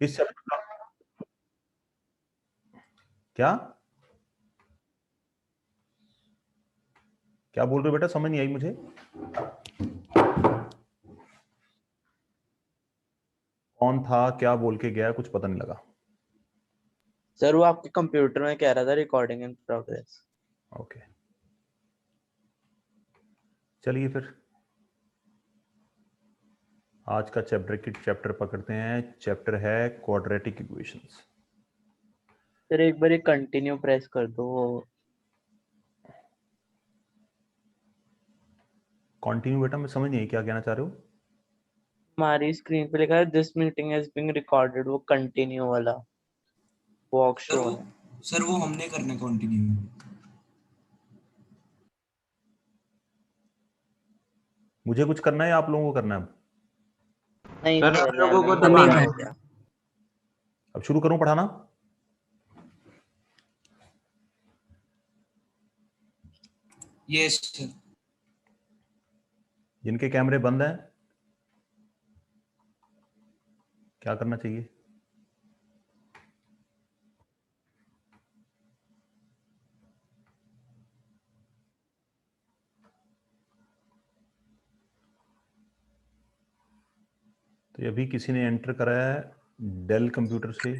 इस चैप्टर का क्या क्या बोल रहे हो बेटा, समझ नहीं आई मुझे। कौन था, क्या बोल के गया, कुछ पता नहीं लगा। सर वो आपके कंप्यूटर में कह रहा था रिकॉर्डिंग इन प्रोग्रेस। ओके, चलिए फिर आज का चैप्टर पकड़ते हैं। चैप्टर है क्वाड्रेटिक इक्वेशंस। सर एक बार कंटिन्यू प्रेस कर दो। कंटिन्यू बेटा, मैं समझ नहीं आई क्या कहना चाह रहे हो। हमारी स्क्रीन पे लिखा है this meeting is being recorded, वो कंटिन्यू वाला वॉक सर शो वो है। सर वो हमने करना कंटिन्यू। मुझे कुछ करना है या आप लोगों को करना है? नहीं सर सर, हम लोगों को रैमन दबाना का है। हो गया। अब शुरू करूं पढ़ाना? Yes sir. जिनके कैमरे बंद हैं क्या करना चाहिए? तो अभी किसी ने एंटर कराया है डेल कंप्यूटर से।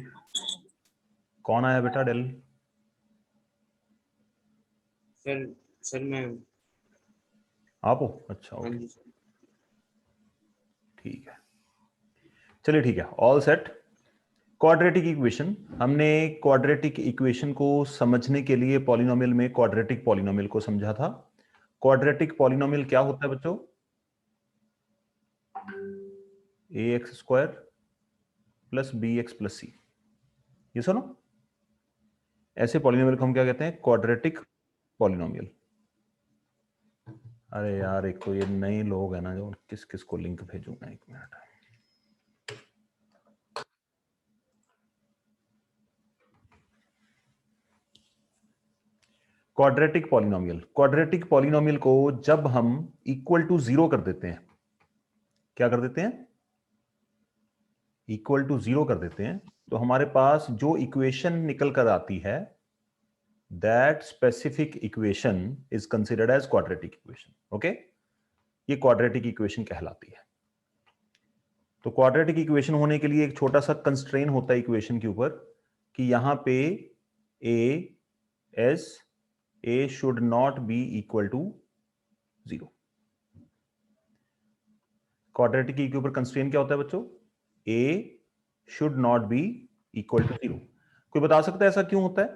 कौन आया बेटा डेल? सर सर मैं। आप हो? अच्छा हाँ ओके, जी सर। ठीक है, चलिए ठीक है, ऑल सेट। क्वाड्रेटिक इक्वेशन, हमने क्वाड्रेटिक इक्वेशन को समझने के लिए पॉलिनोमियल में क्वाड्रेटिक पॉलिनोमियल को समझा था। क्वाड्रेटिक पॉलिनोमियल क्या होता है बच्चों? A x square plus b x plus c, ये सुनो, ऐसे पॉलिनोमियल को हम क्या कहते हैं? Quadratic polynomial. अरे यार, एक तो ये नए लोग हैं ना, जो किस किस को लिंक भेजूंगा, एक minute. Quadratic polynomial, quadratic polynomial को जब हम इक्वल टू जीरो कर देते हैं, क्या कर देते हैं? इक्वल टू जीरो कर देते हैं, तो हमारे पास जो इक्वेशन निकल कर आती है, that specific equation is considered as quadratic equation. Okay, ये क्वाड्रेटिक इक्वेशन कहलाती है। तो क्वाड्रेटिक इक्वेशन होने के लिए एक छोटा सा कंस्ट्रेन होता है इक्वेशन के ऊपर, कि यहां पे a should not be equal to zero. Quadratic के ऊपर कंस्ट्रेन क्या होता है बच्चों? A should not be equal to zero. कोई बता सकता है ऐसा क्यों होता है?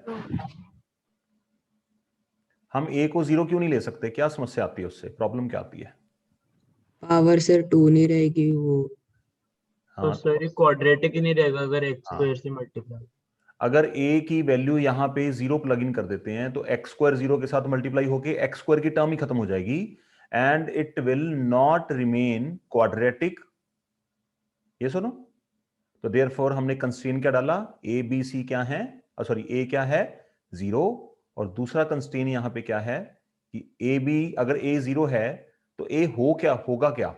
हम ए को जीरो क्यों नहीं ले सकते? क्या समस्या आती है उससे, प्रॉब्लम क्या आती है? पावर सर 2 नहीं रहेगी वो। तो हाँ, सर ये क्वाड्रेटिक ही नहीं रहेगा अगर एक्स हाँ, स्क्वायर से मल्टीप्लाई। अगर ए की वैल्यू यहां पे जीरो प्लग इन कर देते हैं तो एक्स स्क्वायर जीरो के साथ मल्टीप्लाई होके एक्स स्क्वायर की टर्म ही खत्म हो जाएगी, and it will not remain quadratic. ये सुनो, तो देयरफॉर हमने कंस्ट्रेन क्या डाला? ए बी सी क्या है, सॉरी ए क्या है? जीरो। और दूसरा कंस्ट्रेन यहां पे क्या है कि ए बी, अगर ए जीरो है तो ए हो क्या होगा क्या?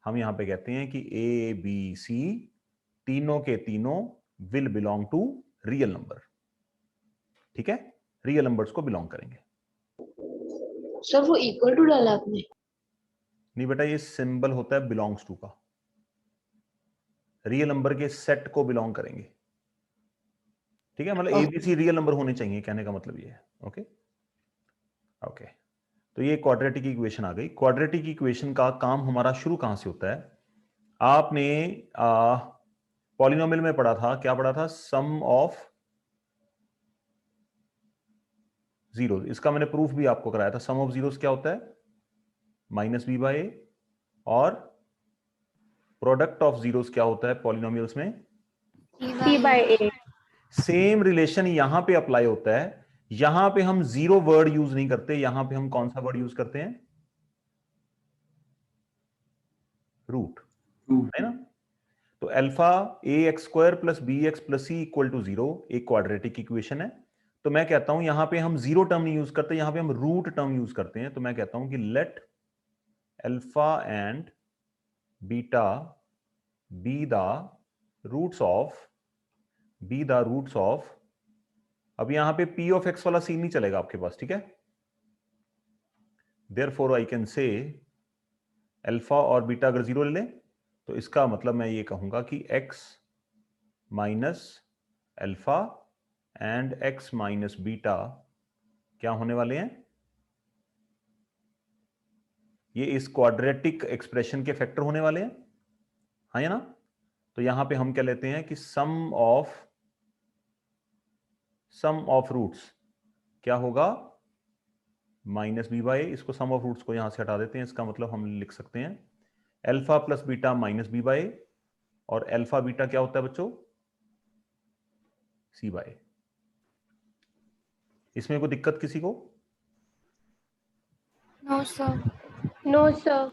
हम यहां पे कहते हैं कि ए बी सी तीनों के तीनों will belong to real number. ठीक है, रियल नंबर्स को बिलोंग करेंगे। सर वो इक्वल टू डाला आपने? नहीं बेटा, ये सिंबल होता है बिलोंग्स टू का, रियल नंबर के सेट को बिलोंग करेंगे। ठीक है, मतलब एबीसी रियल नंबर होने चाहिए, कहने का मतलब ये है। ओके ओके, तो ये क्वाड्रेटिक इक्वेशन आ गई। क्वाड्रेटिक इक्वेशन का काम हमारा शुरू कहां से होता है? आपने पॉलिनोमियल में पढ़ा था, क्या पढ़ा था? सम ऑफ जीरो। इसका मैंने प्रूफ भी आपको कराया था। सम ऑफ जीरोस क्या होता है? माइनस बी बाय ए। और प्रोडक्ट ऑफ जीरोस क्या होता है पॉलिनोमियल्स में? सी बाय ए। सेम रिलेशन यहां पे अप्लाई होता है। यहां पे हम जीरो वर्ड यूज नहीं करते, यहां पे हम कौन सा वर्ड यूज करते हैं? रूट, है ना? तो alpha a x square plus b x plus c equal to zero एक क्वाड्रेटिक इक्वेशन है। तो मैं कहता हूं यहां पे हम जीरो टर्म नहीं यूज करते, यहां पे हम रूट टर्म यूज करते हैं। तो मैं कहता हूं कि let alpha and beta be the roots of be the roots of, अब यहां पे p ऑफ x वाला सीन नहीं चलेगा आपके पास, ठीक है। Therefore I can say alpha और बीटा अगर 0 ले लें तो इसका मतलब मैं ये कहूंगा कि x minus alpha and x minus beta क्या होने वाले हैं, ये इस क्वाड्रेटिक एक्सप्रेशन के फैक्टर होने वाले हैं, हाँ या ना। तो यहां पे हम क्या लेते हैं कि सम ऑफ रूट्स क्या होगा, माइनस बी बाई, इसको सम ऑफ रूट्स को यहां से हटा देते हैं, इसका मतलब हम लिख सकते हैं alpha plus beta minus b by, और अल्फा बीटा क्या होता है बच्चों, सी बाई। इसमें कोई दिक्कत किसी को? No sir, no sir.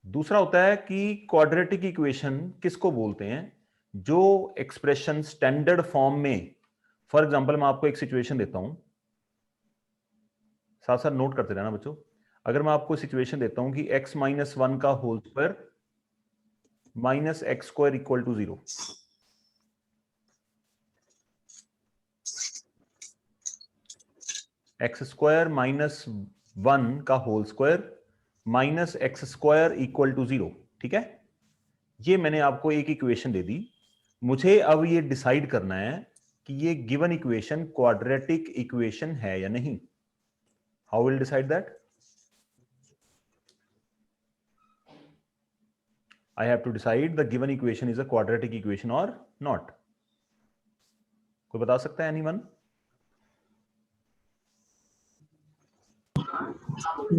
दूसरा होता है कि क्वाड्रेटिक इक्वेशन किसको बोलते हैं, जो एक्सप्रेशन स्टैंडर्ड फॉर्म में, फॉर एग्जांपल मैं आपको एक सिचुएशन देता हूं, साथ साथ नोट करते रहना बच्चों। अगर मैं आपको सिचुएशन देता हूं कि x माइनस 1 का whole square minus x square equal to 0, x square minus 1 का whole square minus x square equal to 0, ठीक है। ये मैंने आपको एक इक्वेशन दे दी, मुझे अब ये डिसाइड करना है कि ये गिवन इक्वेशन क्वाड्रेटिक इक्वेशन है या नहीं। How will decide that? I have to decide the given equation is a quadratic equation or not. कोई बता सकता है anyone?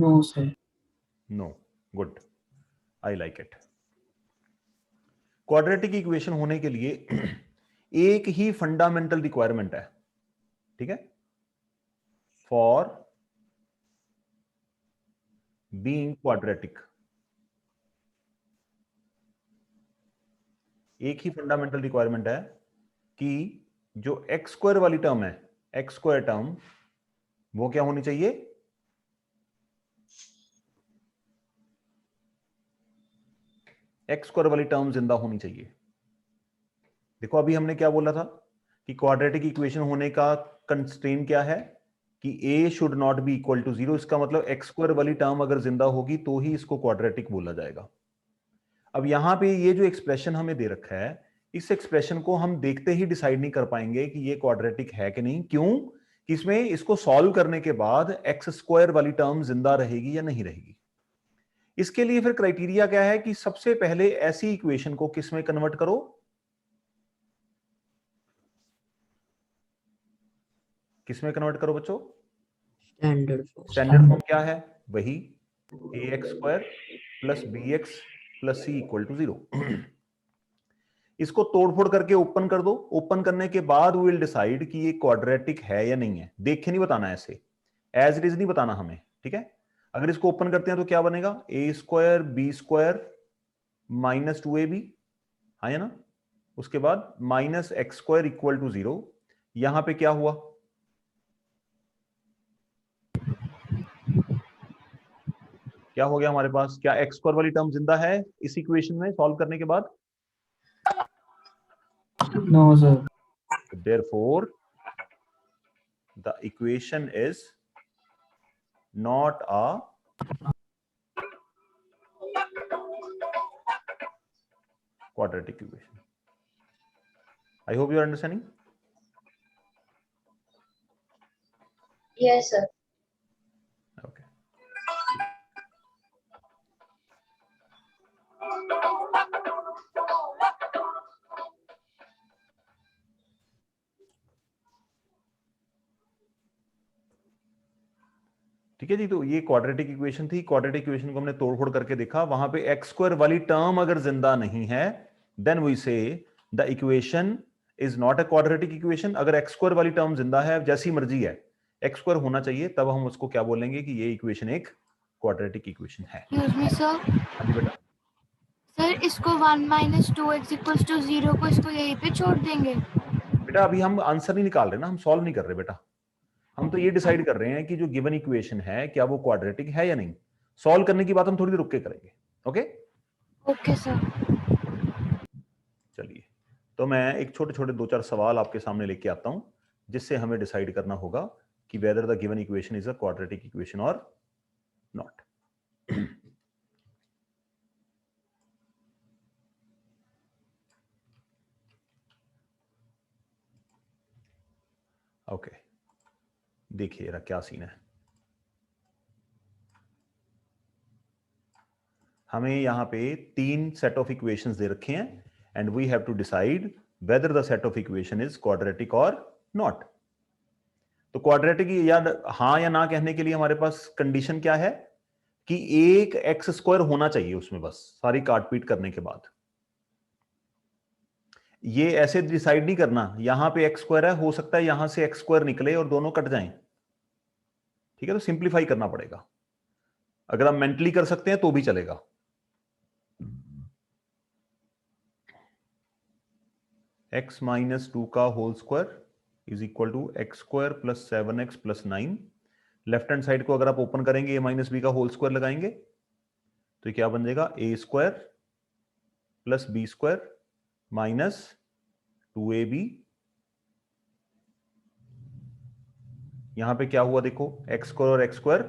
No, sir. No. Good. I like it. Quadratic equation होने के लिए एक ही फंडामेंटल रिक्वायरमेंट है, ठीक है, फॉर बीइंग क्वाड्रेटिक। एक ही फंडामेंटल रिक्वायरमेंट है कि जो एक्स स्क्वायर वाली टर्म है, एक्स स्क्वायर टर्म, वो क्या होनी चाहिए, एक्स स्क्वायर वाली टर्म जिंदा होनी चाहिए। देखो अभी हमने क्या बोला था कि क्वाड्रेटिक इक्वेशन होने का कंस्ट्रेंट क्या है कि a should not be equal to 0। इसका मतलब एक्स स्क्वायर वाली टर्म अगर जिंदा होगी तो ही इसको क्वाड्रेटिक बोला जाएगा। अब यहां पे ये जो एक्सप्रेशन हमें दे रखा है, इस एक्सप्रेशन को हम देखते ही डिसाइड नहीं कर पाएंगे कि ये क्वाड्रेटिक है कि नहीं। क्यों? कि इसमें इसको सॉल्व करने के बाद एक्स स्क्वायर वाली टर्म जिंदा रहेगी या नहीं रहेगी। इसके लिए फिर क्राइटेरिया क्या है कि सबसे पहले ऐसी इक्वेशन को किस में कन्वर्ट करो, किस में कन्वर्ट करो बच्चों? Standard form. स्टैंडर्ड फॉर्म क्या है? वही ax square plus bx plus c equal to 0। इसको तोड़फोड़ करके ओपन कर दो। ओपन करने के बाद वी विल डिसाइड कि ये क्वाड्रेटिक है या नहीं है। देख के नहीं बताना, ऐसे एज इट इज नहीं बताना हमें, ठीक है। अगर इसको ओपन करते हैं तो क्या बनेगा, a square b square minus 2ab, हाँ या ना। उसके बाद minus x square equal to 0। यहां पे क्या हुआ, क्या हो गया हमारे पास? क्या एक्स स्क्वायर वाली टर्म जिंदा है इस इक्वेशन में सॉल्व करने के बाद? No, sir. Therefore, the equation is not a quadratic equation. I hope you are understanding. Yes, sir. Okay. ठीक है जी, तो ये क्वाड्रेटिक इक्वेशन थी। क्वाड्रेटिक इक्वेशन को हमने तोड़फोड़ करके देखा, वहां पे एक्स स्क्वायर वाली टर्म अगर जिंदा नहीं है देन वी से the equation is not a quadratic equation. अगर एक्स स्क्वायर वाली टर्म जिंदा है, जैसी मर्जी है, एक्स स्क्वायर होना चाहिए, तब हम उसको क्या बोलेंगे कि ये इक्वेशन एक क्वाड्रेटिक इक्वेशन है। Excuse me, sir. हाँ जी बेटा। सर इसको 1 माइनस 2x इक्वल्स टू 0 को इसको यहीं पे छोड़ देंगे। बेटा अभी हम आंसर नहीं निकाल रहे ना, हम सॉल्व नहीं कर रहे बेटा। हम तो ये डिसाइड कर रहे हैं कि जो गिवन इक्वेशन है क्या वो क्वाड्रेटिक है या नहीं। सॉल्व करने की बात हम थोड़ी देर रुक के करेंगे। Okay okay sir. चलिए, तो मैं एक छोटे छोटे 2-4 सवाल आपके सामने लेके आता हूं जिससे हमें डिसाइड करना होगा कि whether the given equation is a quadratic equation और नॉट। ओके, देखिए जरा क्या सीन है। हमें यहां पे 3 सेट ऑफ इक्वेशंस दे रखे हैं and we have to decide whether the set of equation is quadratic और नॉट। तो क्वाड्रेटिक या हाँ या ना कहने के लिए हमारे पास कंडीशन क्या है कि एक एक्स स्क्वायर होना चाहिए उसमें, बस सारी काटपीट करने के बाद। ये ऐसे डिसाइड नहीं करना यहां पे एक्स स्क्वायर है, हो सकता है यहां से एक्स स्क्वायर निकले और दोनों कट जाएं, ठीक है। तो सिंप्लीफाई करना पड़ेगा। अगर आप मेंटली कर सकते हैं तो भी चलेगा। x माइनस 2 का whole square is equal to x square plus 7x plus 9। Left hand side को अगर आप ओपन करेंगे a माइनस बी का होल स्क्वायर लगाएंगे तो ये क्या बन जाएगा, a square plus b square minus 2ab। यहां पे क्या हुआ देखो, एक्स स्क्वायर और एक्स स्क्वायर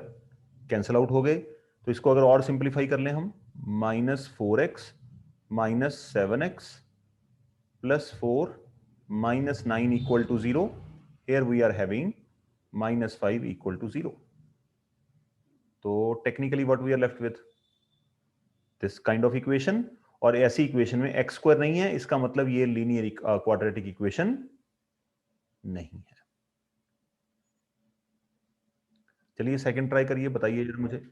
कैंसिल आउट हो गए। तो इसको अगर और सिंप्लीफाई कर लें हम, minus 4x minus 7x plus 4 minus 9 equal to 0। Here we are having minus 5 equal to 0। तो technically what we are left with this kind of equation. और ऐसी इक्वेशन में एक्स स्क्वायर नहीं है, इसका मतलब ये लीनियर क्वाड्रेटिक इक्वेशन नहीं है। चलिए सेकंड ट्राई करिए, बताइए जरा मुझे।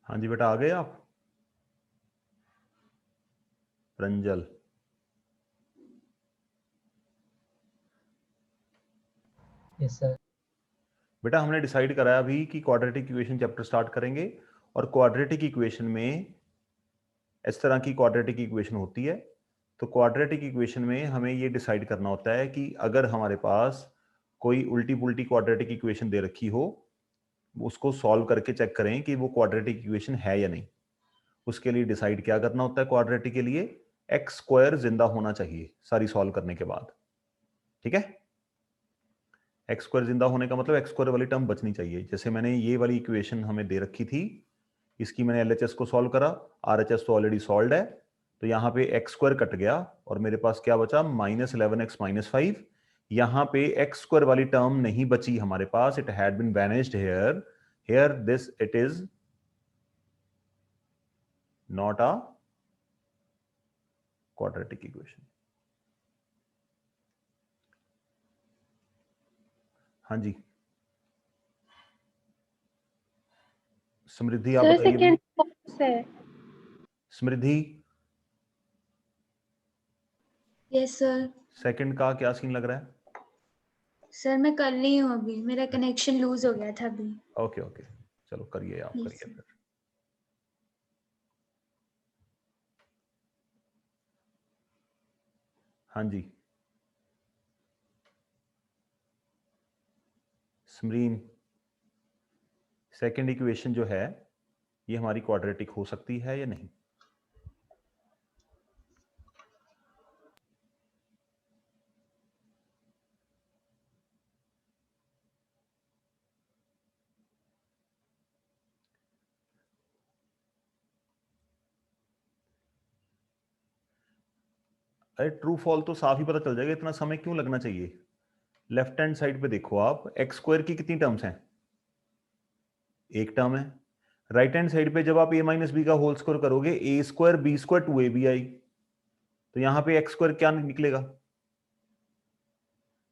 हाँ जी बेटा, आ गए आप? रंजल, यस सर। बेटा हमने डिसाइड करा अभी कि क्वाड्रेटिक इक्वेशन चैप्टर स्टार्ट करेंगे। और क्वाड्रेटिक इक्वेशन में इस तरह की क्वाड्रेटिक इक्वेशन होती है। तो क्वाड्रेटिक इक्वेशन में हमें ये डिसाइड करना होता है कि अगर हमारे पास कोई उल्टी पुल्टी क्वाड्रेटिक इक्वेशन दे रखी हो, उसको सॉल्व करके चेक करें कि वो क्वाड्रेटिक इक्वेशन है या नहीं। उसके लिए डिसाइड क्या करना होता है, क्वाड्रेटिक के लिए एक्स स्क्वायर जिंदा होना चाहिए सारी सॉल्व करने के बाद, ठीक है। एक्स स्क्वायर जिंदा होने का मतलब एक्स स्क्वायर वाली टर्म बचनी चाहिए। जैसे मैंने ये वाली इक्वेशन हमें दे रखी थी, इसकी मैंने एलएचएस को सॉल्व करा, आरएचएस तो ऑलरेडी सॉल्व है। तो यहाँ पे एक्स स्क्वायर कट गया और मेरे पास क्या बचा, माइनस 11x माइनस 5। यहाँ पे एक्स स्क्वायर वाली टर्म नहीं बची हमारे पास, it had been vanished here. Here this it is not a quadratic equation. हाँ जी समृद्धि, आप सर बताइए। सेकंड कौन सा है? समृद्धि, यस सर। सेकंड का क्या सीन लग रहा है? सर मैं कर रही हूँ अभी, मेरा कनेक्शन लूज हो गया था अभी। ओके ओके, चलो करिए, आप Yes, करिए sir. फिर। हाँ जी स्मरीन, सेकंड इक्वेशन जो है ये हमारी क्वाड्रेटिक हो सकती है या नहीं? अरे ट्रू फॉल तो साफ ही पता चल जाएगा, इतना समय क्यों लगना चाहिए। लेफ्ट हैंड साइड पे देखो आप, एक्स स्क्वायर की कितनी टर्म्स हैं? एक टर्म है। राइट हैंड साइड पे जब आप a माइनस बी का होल स्क्वायर करोगे, ए स्क्वायर बी स्क्वायर 2ab आई। तो यहां पे एक्स स्क्वायर क्या निकलेगा,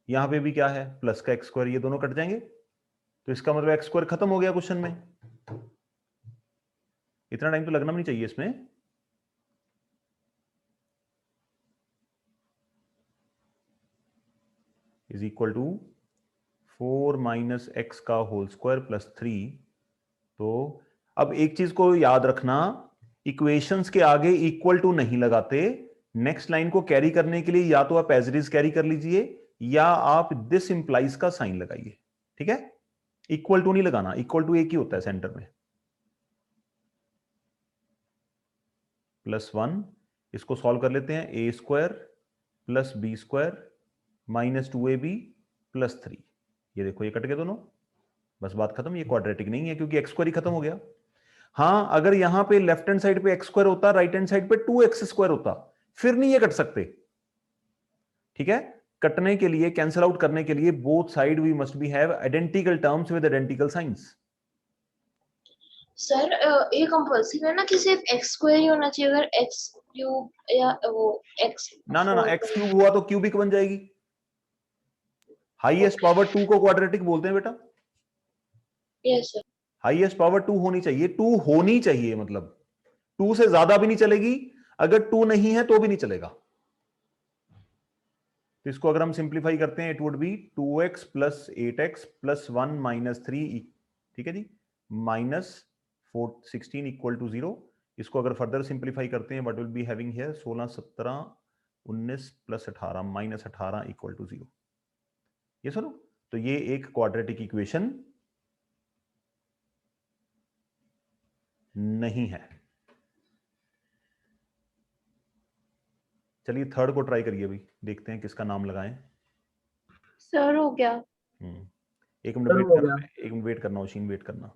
यहां पे भी क्या है, प्लस का एक्स स्क्वायर, ये दोनों कट जाएंगे। तो इसका मतलब एक्स स्क्वायर खत्म हो गया क्वेश्चन में। इतना टाइम तो लगना भी नहीं चाहिए इसमें। Is equal to 4 minus x का होल स्क्वायर प्लस 3। तो अब एक चीज को याद रखना, इक्वेशंस के आगे इक्वल टू नहीं लगाते। नेक्स्ट लाइन को कैरी करने के लिए या तो आप एज इट इज कैरी कर लीजिए या आप दिस इंप्लाइज का साइन लगाइए। ठीक है, इक्वल टू नहीं लगाना, इक्वल टू एक ही होता है सेंटर में। +1, इसको सॉल्व कर लेते हैं। A square plus b square minus 2ab plus 3। ये देखो ये कट गए दोनों, बस बात खत्म। ये क्वाड्रेटिक नहीं है क्योंकि एक्स स्क्वायर ही खत्म हो गया। हाँ, अगर यहां पे लेफ्ट हैंड साइड पे एक्स स्क्वायर होता, राइट हैंड साइड पे 2x स्क्वायर होता, फिर नहीं ये कट सकते। ठीक है, कटने के लिए, कैंसिल आउट करने के लिए both side we must be have identical terms with identical signs. Sir ये कंपल्सरी है ना कि सिर्फ x स्क्वायर ही होना चाहिए? अगर x क्यूब या वो x ना ना ना, एक्स क्यूब हुआ तो क्यूबिक बन जाएगी। हाईएस्ट पावर 2 को क्वाड्रेटिक बोलते हैं बेटा। Yes sir. हाईएस्ट पावर 2 होनी चाहिए, 2 होनी चाहिए, मतलब 2 से ज्यादा भी नहीं चलेगी, अगर 2 नहीं है तो भी नहीं चलेगा। तो इसको अगर हम सिंप्लीफाई करते हैं, it would be 2x plus 8x plus 1 minus 3। ठीक है जी, -16 इक्वल टू 0। इसको अगर फर्दर सिंप्लीफाई करते हैं, what will be having here 16 17 19 plus 18 minus 18 equal to 0। ये सुनो, तो ये एक क्वाड्रेटिक इक्वेशन नहीं है। चलिए थर्ड को ट्राई करिए भाई, देखते हैं किसका नाम लगाएं। सर हो गया। एक मिनट वेट करना, एक मिनट वेट करना, ओशिन वेट करना।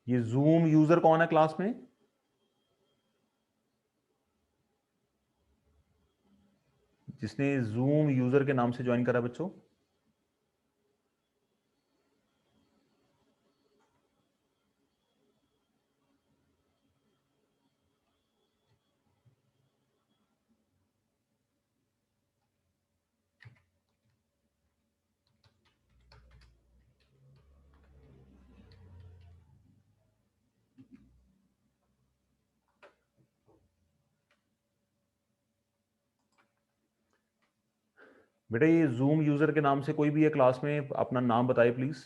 ये जूम यूजर कौन है क्लास में? जिसने जूम यूजर के नाम से ज्वाइन करा बच्चों? बेटा ये जूम यूजर के नाम से कोई भी है क्लास में, अपना नाम बताए प्लीज।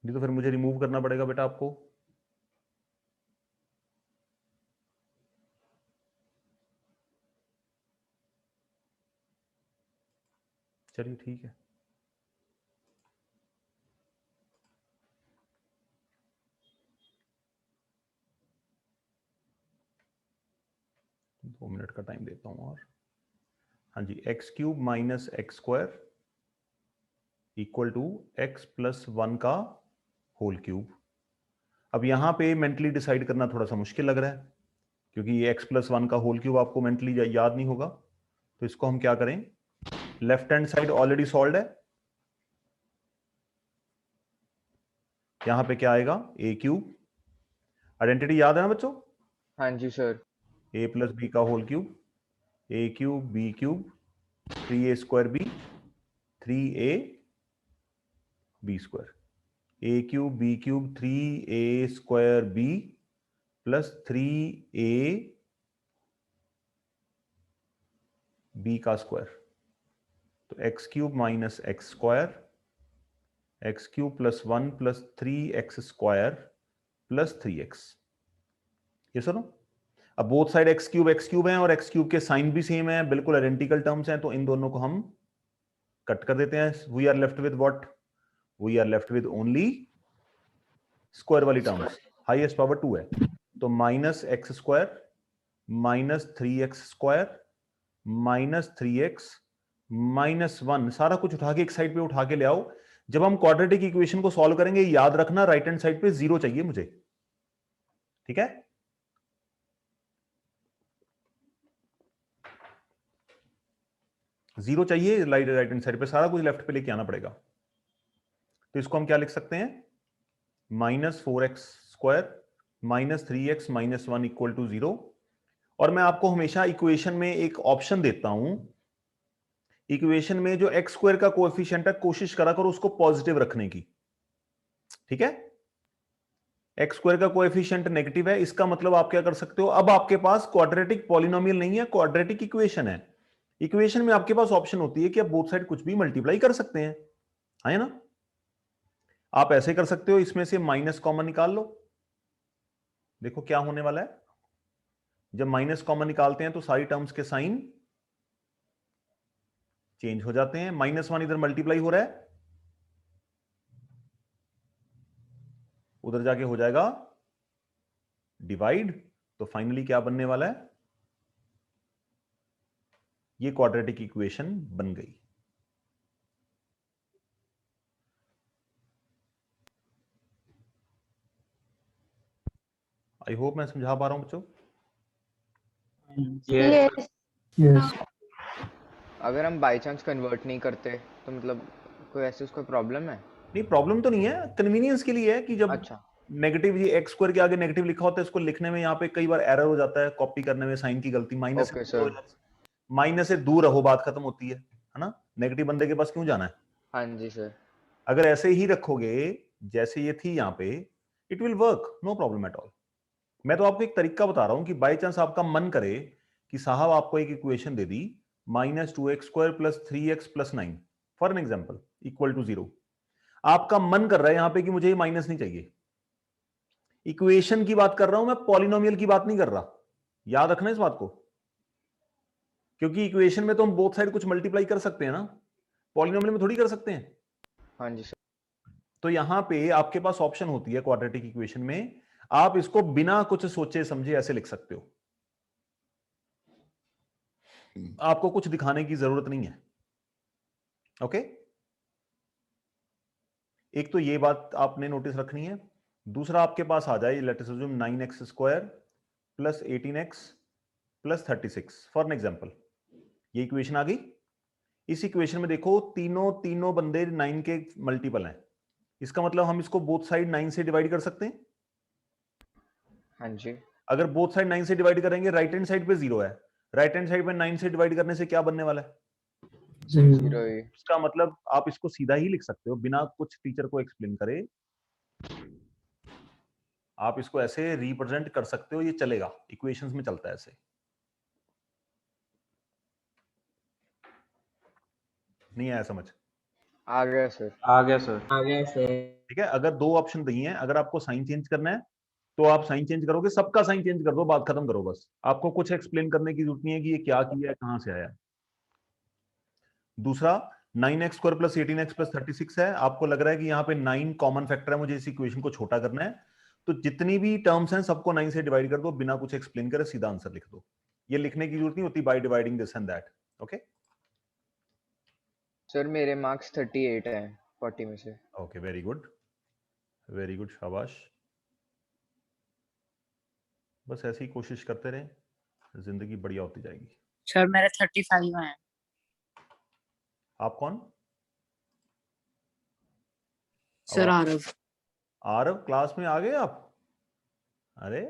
नहीं तो फिर मुझे रिमूव करना पड़ेगा बेटा आपको। चलिए ठीक है, दो मिनट का टाइम देता हूं और। हाँ जी, x cube minus x square equal to x plus 1 का होल क्यूब। अब यहां पे मेंटली डिसाइड करना थोड़ा सा मुश्किल लग रहा है क्योंकि ये एक्स प्लस 1 का होल क्यूब आपको मेंटली याद नहीं होगा। तो इसको हम क्या करें, left hand side already solve है, यहां पे क्या आएगा, ए क्यूब। आइडेंटिटी याद है ना बच्चों? हाँ जी सर। ए प्लस बी का whole cube, A cube B cube 3a square B 3a B square, A cube B cube 3a square B plus 3a B का स्क्वायर। तो x cube minus x square, x cube plus 1 plus 3x square plus 3x। ये सुनो, अब both side x cube है और x cube के sign भी same है, बिल्कुल आइडेंटिकल टर्म्स हैं, तो इन दोनों को हम कट कर देते हैं। We are left with what, we are left with only square वाली टर्म्स। हाईएस्ट पावर 2 है, तो minus x square minus 3x square minus 3x minus 1, सारा कुछ उठा के एक साइड पे उठा के ले आओ। जब हम क्वाड्रेटिक इक्वेशन को सॉल्व करेंगे, याद रखना राइट हैंड साइड पे 0 चाहिए मुझे। ठीक है, जीरो चाहिए राइट हैंड साइड पे, सारा कुछ लेफ्ट पे लेके आना पड़ेगा। तो इसको हम क्या लिख सकते हैं, -4x square minus 3x minus 1 equal to 0। और मैं आपको हमेशा इक्वेशन में एक ऑप्शन देता हूं, इक्वेशन में जो एक्स स्क्वायर का कोएफिशिएंट है कोशिश करा करो उसको पॉजिटिव रखने की, ठीक है। एक्स स्क्वायर का कोएफिशिएंट नेगेटिव है, इसका मतलब आप क्या कर सकते हो, अब आपके पास क्वाड्रेटिक पॉलिनोमियल नहीं है, क्वाड्रेटिक इक्वेशन है। इक्वेशन में आपके पास ऑप्शन होती है कि आप बोथ साइड कुछ भी मल्टीप्लाई कर सकते हैं, है ना। आप ऐसे कर सकते हो, इसमें से माइनस कॉमन निकाल लो, देखो क्या होने वाला है। जब माइनस कॉमन निकालते हैं तो सारी टर्म्स के साइन चेंज हो जाते हैं। -1 इधर मल्टीप्लाई हो रहा है, उधर जाके हो जाएगा डिवाइड, तो फाइनली क्या बनने वाला है, ये क्वाड्रेटिक इक्वेशन बन गई। आई होप मैं समझा पा रहा हूं बच्चों। Yes. यस अगर हम बाय चांस कन्वर्ट नहीं करते तो मतलब कोई ऐसे उसको प्रॉब्लम है? नहीं प्रॉब्लम तो नहीं है, कन्वीनियंस के लिए है कि जब अच्छा नेगेटिव, ये एक्स स्क्वायर के आगे नेगेटिव लिखा होता है, इसको लिखने में यहाँ पे कई बार एरर हो जाता है, कॉपी करने में साइन की गलती, माइनस ओके सर। माइनस से दूर रहो, बात खत्म होती है ना। नेगेटिव बंदे के पास क्यों जाना है। हाँ जी सर। अगर ऐसे ही रखोगे जैसे ये थी यहाँ पे, it will work, no problem at all. मैं तो आपको एक तरीका बता रहा हूं कि बाई चांस आपका मन करे कि साहब आपको एक इक्वेशन दे दी, -2x² + 3x + 9 for an example equal to 0, आपका मन कर रहा है यहां पे कि मुझे ये माइनस नहीं चाहिए। इक्वेशन की बात कर रहा हूं मैं, पॉलिनोमियल की बात नहीं कर रहा, याद रखना इस बात को, क्योंकि इक्वेशन में तो हम बोथ साइड कुछ मल्टीप्लाई कर सकते हैं ना, पॉलिनोमियल में थोड़ी कर सकते हैं। हाँ जी सर। तो यहां पे आपके पास ऑप्शन होती है क्वाड्रेटिक इक्वेशन में, आप इसको बिना कुछ सोचे समझे ऐसे लिख सकते हो, आपको कुछ दिखाने की जरूरत नहीं है। ओके, एक तो ये बात आपने नोटिस रखनी है। दूसरा आपके पास आ जाए, let us assume 9x² + 18x + 36 for an example, ये इक्वेशन आ गई। इस इक्वेशन में देखो तीनों बंदे 9 के मल्टीपल हैं, इसका मतलब हम इसको बोथ साइड 9 से डिवाइड कर सकते हैं। हाँ जी। अगर बोथ साइड 9 से डिवाइड करेंगे, राइट हैंड साइड पे 0 है, राइट हैंड साइड पे 9 से डिवाइड करने से क्या बनने वाला है, 0 ही। इसका मतलब आप इसको सीधा ही लिख सकते हो बिना कुछ टीचर को एक्सप्लेन करे, आप इसको ऐसे रिप्रेजेंट कर सकते हो, ये चलेगा, इक्वेशंस में चलता है ऐसे। नहीं आया समझ, आ गया सर। आ गया सर। ठीक है। अगर दो ऑप्शन दिए हैं, अगर आपको साइन चेंज करना है तो आप साइन चेंज करोगे, सबका साइन चेंज कर दो, बात खत्म करो, बस आपको कुछ एक्सप्लेन करने की जरूरत नहीं है कि ये क्या किया है, कहां से आया। दूसरा 9x² + 18x + 36 है, आपको लग रहा है कि यहाँ पे 9 कॉमन फैक्टर है, मुझे इस इक्वेशन को छोटा करना है, तो जितनी भी टर्म्स हैं सबको 9 से डिवाइड कर दो, बिना कुछ एक्सप्लेन करे सीधा आंसर लिख दो। ये लिखने की जरूरत नहीं होती, by dividing this and that. Okay sir मेरे मार्क्स 38 हैं 40 में से। Okay, very good very good, शाबाश। बस ऐसी ही कोशिश करते रहे, जिंदगी बढ़िया होती जाएगी। सर मेरे 35 हैं। आप कौन? सर आरव। आरव, क्लास में आ गए आप? अरे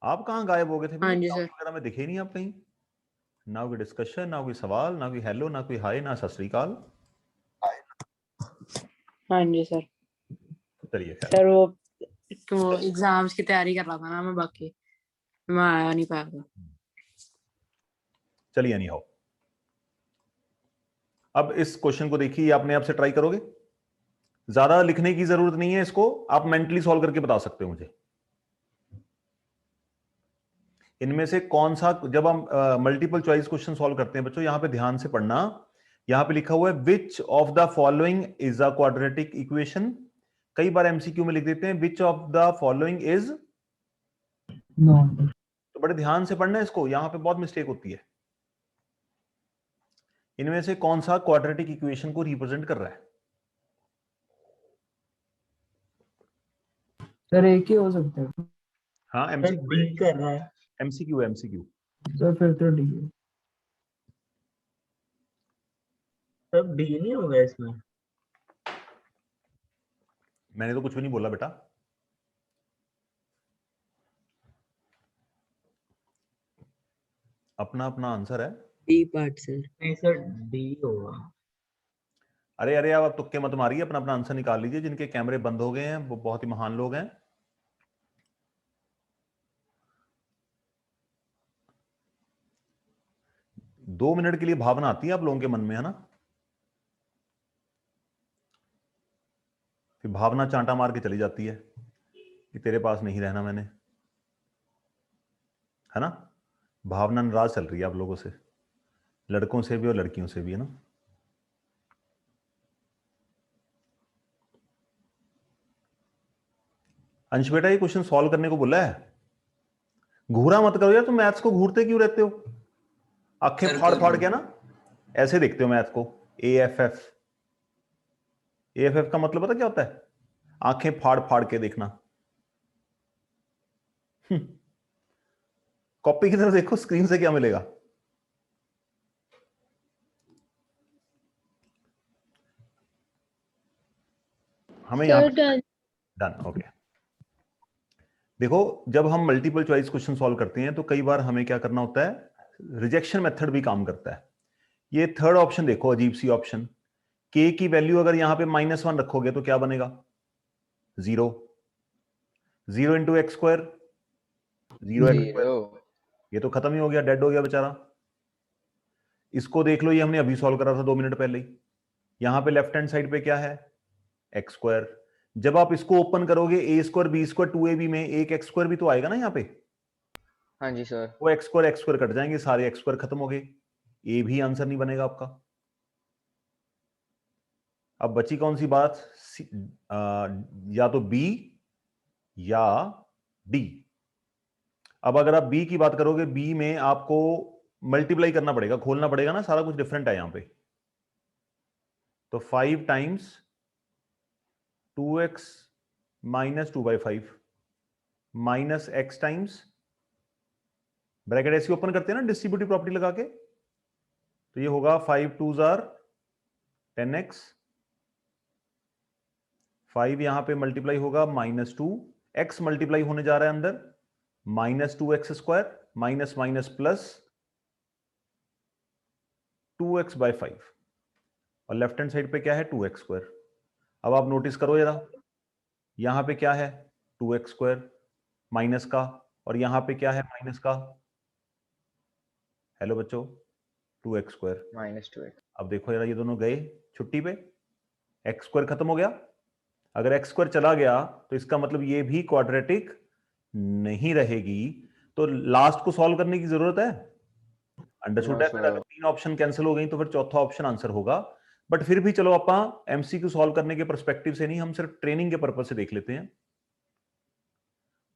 आप कहाँ गायब हो गए थे? हाँ जी क्लास सर। वगैरह में दिखे नहीं आप कहीं, ना कोई डिस्कशन, ना कोई सवाल, ना कोई हेलो, ना कोई हाय, ना सत श्री अकाल। हाँ जी सर। चलिए खैर, सर वो एग्जाम्स की तैयारी कर रहा था ना मैं, बाकी मैं आया नहीं पाया था। चलिए नहीं हो। अब इस क्वेश्चन को देखिए, अपने आप से ट्राई करोगे, ज्यादा लिखने की जरूरत नहीं है, इसको आप मेंटली सॉल्व करके बता सकते हो मुझे। इनमें से कौन सा, जब हम मल्टीपल चॉइस क्वेश्चन सॉल्व करते हैं बच्चों, यहां पे ध्यान से पढ़ना, यहां पे लिखा हुआ है विच of the following is a quadratic equation. कई बार एमसीक्यू में लिख देते हैं विच of the following is not. तो बड़े ध्यान से पढ़ना है इसको, यहां पे बहुत मिस्टेक होती है। इनमें से कौन सा क्वाड्रेटिक इक्वेशन को रिप्रेजेंट कर रहा है? सर एक ही हो सकता है। हाँ एमसीक्यू कर रहा है एमसीक्यू एमसीक्यू। सर, फिर तो डी है। सब डी नहीं होगा इसमें। मैंने तो कुछ भी नहीं बोला बेटा, अपना अपना आंसर है। D part sir. नहीं सर डी होगा। अरे अरे आप तुक्के मत मारिए, अपना अपना आंसर निकाल लीजिए। जिनके कैमरे बंद हो गए हैं वो बहुत ही महान लोग हैं। दो मिनट के लिए भावना आती है आप लोगों के मन में, है ना? फिर भावना चांटा मार के चली जाती है कि तेरे पास नहीं रहना मैंने, है ना? भावना नाराज चल रही है आप लोगों से, लड़कों से भी और लड़कियों से भी, है ना? अंश बेटा ये क्वेश्चन सॉल्व करने को बोला है, घूरा मत करो यार। तुम मैथ्स को घूरते क्यों रहते हो? आंखें सर, फाड़ कर फाड़ लो। के ना ऐसे देखते हो मैथ को। AFF, AFF का मतलब पता क्या होता है? आंखें फाड़ फाड़ के देखना। कॉपी की तरफ देखो, स्क्रीन से क्या मिलेगा? हमें यहां डन। ओके, देखो जब हम मल्टीपल चॉइस क्वेश्चन सॉल्व करते हैं तो कई बार हमें क्या करना होता है, रिजेक्शन मेथड भी काम करता है। ये थर्ड ऑप्शन देखो, अजीब सी ऑप्शन। k की वैल्यू अगर यहां पे -1 रखोगे तो क्या बनेगा? 0। 0 into x square, 0 x square, 0। ये तो खत्म ही हो गया, डेड हो गया बेचारा। इसको देख लो, ये हमने अभी सॉल्व करा था 2 मिनट पहले ही। यहां पे लेफ्ट हैंड साइड पे क्या है? X square. जब आप इसको ओपन करोगे a square b square 2ab में, एक एक्स स्क्वायर भी तो आएगा ना यहाँ पे। हाँ जी सर। वो एक्स स्क्वायर कट जाएंगे, सारे एक्स स्क्वायर खत्म हो गए, ए भी आंसर नहीं बनेगा आपका। अब बची कौन सी बात? या तो बी या डी। अब अगर आप बी की बात करोगे, बी में आपको मल्टीप्लाई करना पड़ेगा, खोलना पड़ेगा ना, सारा कुछ डिफरेंट है यहां पे। तो 5 times 2x minus 2/5 minus x times, bracket ऐसे ओपन करते हैं ना डिस्ट्रीब्यूटिव प्रॉपर्टी लगा के, तो ये होगा 5 2s are 10x। 5 यहां पे मल्टीप्लाई होगा -2, x मल्टीप्लाई होने जा रहा है अंदर, -2x square minus minus plus 2x/5, और लेफ्ट हैंड साइड पे क्या है? 2x square. अब आप नोटिस करो जरा, यहां पे क्या है? 2x स्क्वायर माइनस का, और यहां पे क्या है? माइनस का। हेलो बच्चों, 2x स्क्वायर। -2x। अब देखो जरा, ये दोनों गए छुट्टी पे, एक्स स्क्वायर खत्म हो गया। अगर एक्स स्क्वायर चला गया तो इसका मतलब ये भी क्वाड्रेटिक नहीं रहेगी, तो लास्ट को सॉल्व करने की जरूरत है? अंडरस्टूड नो है? फिर अगर सर। 3 ऑप्शन कैंसिल हो गई तो फिर चौथा ऑप्शन आंसर होगा। बट फिर भी चलो, आप एमसीक्यू सॉल्व करने के परस्पेक्टिव से नहीं, हम सिर्फ ट्रेनिंग के पर्पज से देख लेते हैं।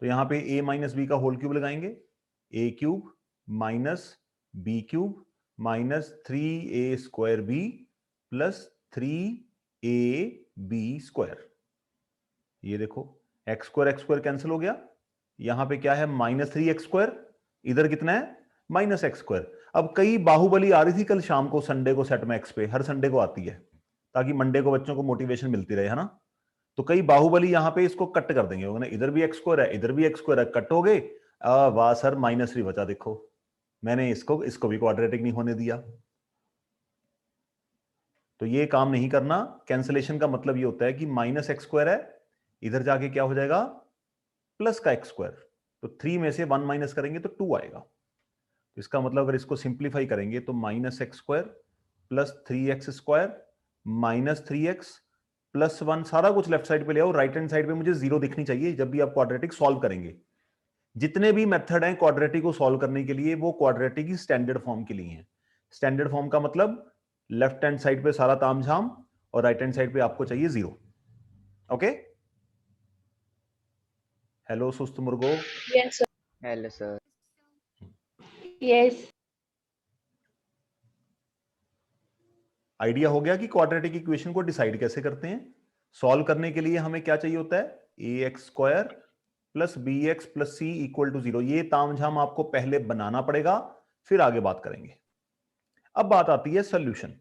तो यहां पे a माइनस बी का होल क्यूब लगाएंगे, a cube minus b cube minus 3a square B plus 3ab square. ये देखो, एक्स स्क्वायर कैंसिल हो गया, यहां पे क्या है? -3x स्क्वायर, इधर कितना है? -x square. अब कई बाहुबली आ रही थी कल शाम को, संडे को सेट में एक्स पे, हर संडे को आती है ताकि मंडे को बच्चों को मोटिवेशन मिलती रहे, है ना? तो कई बाहुबली यहां पे इसको कट कर देंगे, उन्होंने इधर भी एक्स स्क्वायर है, इधर भी एक्स स्क्वायर है, कट हो गए। वाह सर, -3 बचा। देखो मैंने इसको भी क्वाड्रेटिक नहीं होने दिया। तो ये काम नहीं करना। कैंसिलेशन का मतलब ये होता है कि -x स्क्वायर है, इधर जाके क्या हो जाएगा? प्लस का एक्स स्क्वायर। तो 3 में से 1 माइनस करेंगे तो 2 आएगा। तो इसका मतलब अगर इसको सिंप्लीफाई करेंगे तो -x square plus 3x square minus 3x plus 1, सारा कुछ लेफ्ट साइड पे ले आओ। राइट हैंड साइड पे मुझे 0 दिखनी चाहिए जब भी आप क्वाड्रेटिक सॉल्व करेंगे। जितने भी मेथड हैं क्वाड्रेटिक को सॉल्व करने के लिए, वो क्वाड्रेटिक की स्टैंडर्ड फॉर्म के लिए हैं। स्टैंडर्ड फॉर्म का मतलब लेफ्ट हैंड साइड पे सारा तामझाम और राइट हैंड साइड पे आपको चाहिए 0। ओके? हेलो सुस्त मुर्गो। Yes hello sir. Yes idea हो गया कि क्वाड्रेटिक इक्वेशन को डिसाइड कैसे करते हैं? सॉल्व करने के लिए हमें क्या चाहिए होता है? ax square plus bx plus c equal to 0। ये तामझाम आपको पहले बनाना पड़ेगा, फिर आगे बात करेंगे। अब बात आती है solution.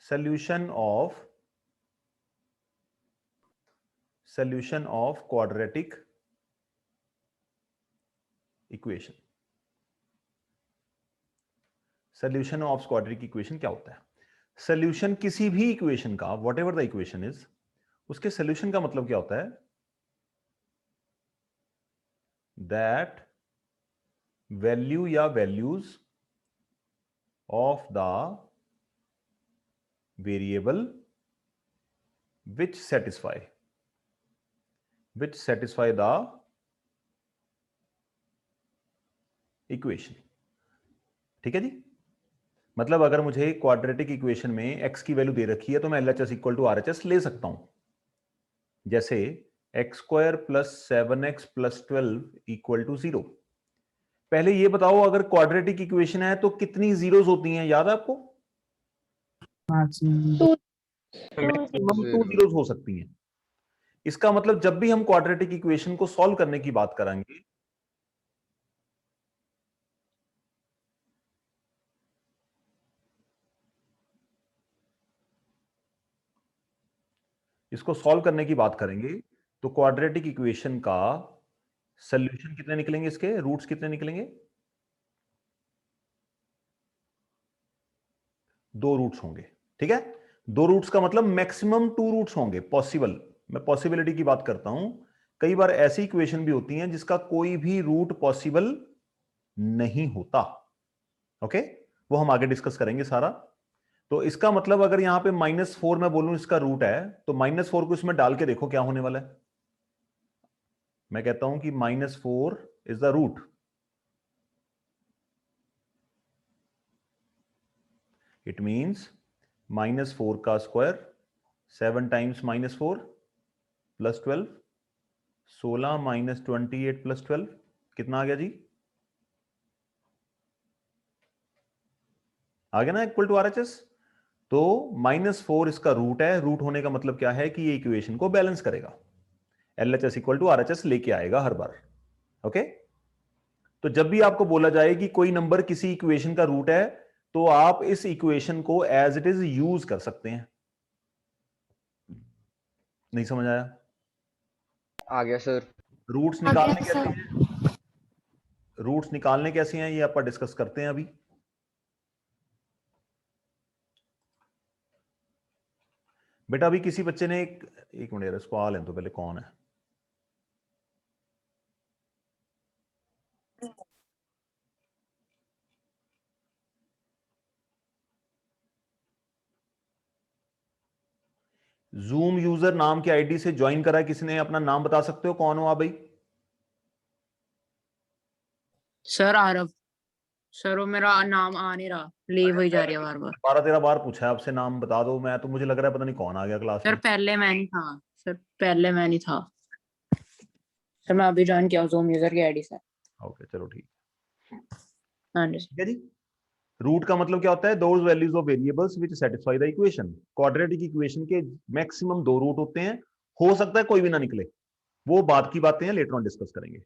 Solution of quadratic equation. Solution of quadratic equation क्या होता है? सोल्यूशन किसी भी इक्वेशन का, what ever the equation is, उसके सोल्यूशन का मतलब क्या होता है? दैट वैल्यू या values of the variable which satisfy the equation. ठीक है जी? मतलब अगर मुझे क्वाड्रेटिक इक्वेशन में x की वैल्यू दे रखी है तो मैं LHS इक्वल टू RHS ले सकता हूं, जैसे x² plus 7x plus 12 equal to 0। पहले ये बताओ, अगर क्वाड्रेटिक इक्वेशन है तो कितनी जीरोस होती हैं, याद है आपको? मैक्सिमम मैक्सिमम 2 जीरोस हो सकती हैं। इसका मतलब जब भी हम क्वाड्रेटिक इक्वेशन को सॉल्व करने की बात करेंगे, इसको सॉल्व करने की बात करेंगे तो क्वाड्रेटिक इक्वेशन का सॉल्यूशन कितने निकलेंगे, इसके रूट्स कितने निकलेंगे? 2 रूट्स होंगे। ठीक है, 2 रूट्स का मतलब मैक्सिमम 2 रूट्स होंगे पॉसिबल। मैं पॉसिबिलिटी की बात करता हूं। कई बार ऐसी इक्वेशन भी होती हैं जिसका कोई भी रूट पॉसिबल नहीं होता। ओके, वो हम आगे डिस्कस करेंगे सारा। तो इसका मतलब अगर यहां पे -4 मैं बोलूं इसका रूट है, तो -4 को इसमें डाल के देखो क्या होने वाला है। मैं कहता हूं कि -4 is the root. It means -4 का square 7 times -4 plus 12, 16 minus 28 plus 12 कितना आ गया जी? आ गया ना, इक्वल टू RHS। तो -4 इसका रूट है। रूट होने का मतलब क्या है कि ये इक्वेशन को बैलेंस करेगा, LHS इक्वल टू RHS लेके आएगा हर बार। ओके, तो जब भी आपको बोला जाए कि कोई नंबर किसी इक्वेशन का रूट है, तो आप इस इक्वेशन को एज इट इज यूज कर सकते हैं। नहीं समझ आया? आ गया सर। रूट्स आ निकालने गया कैसे सर। हैं? रूट्स निकालने कैसे हैं ये आप डिस्कस करते हैं अभी। बेटा अभी किसी बच्चे ने एक मिनट इसको आ लें तो पहले, कौन है? जूम यूजर नाम के आईडी से ज्वाइन करा है किसी ने? अपना नाम बता सकते हो, कौन हो आप भाई? सर आरव। सर वो मेरा नाम आ नहीं रहा, लीव हो जा रही है बार बार। 12-13 बार पूछा है आपसे, नाम बता दो। मैं तो, मुझे लग रहा है पता नहीं कौन आ गया क्लास सर में। पहले मैं नहीं था। सर पहले मैं नहीं था। सर मैं अभी ज्वाइन किया हूँ जूम यूजर की आईडी से। ओके चलो ठीक हाँ जी। है जी। रूट का मतलब क्या होता है? Those values of variables which satisfy the equation. Quadratic equation के मैक्सिमम 2 रूट होते हैं, हो सकता है कोई भी ना निकले, वो बात की बातें हैं, लेटर ऑन डिस्कस करेंगे।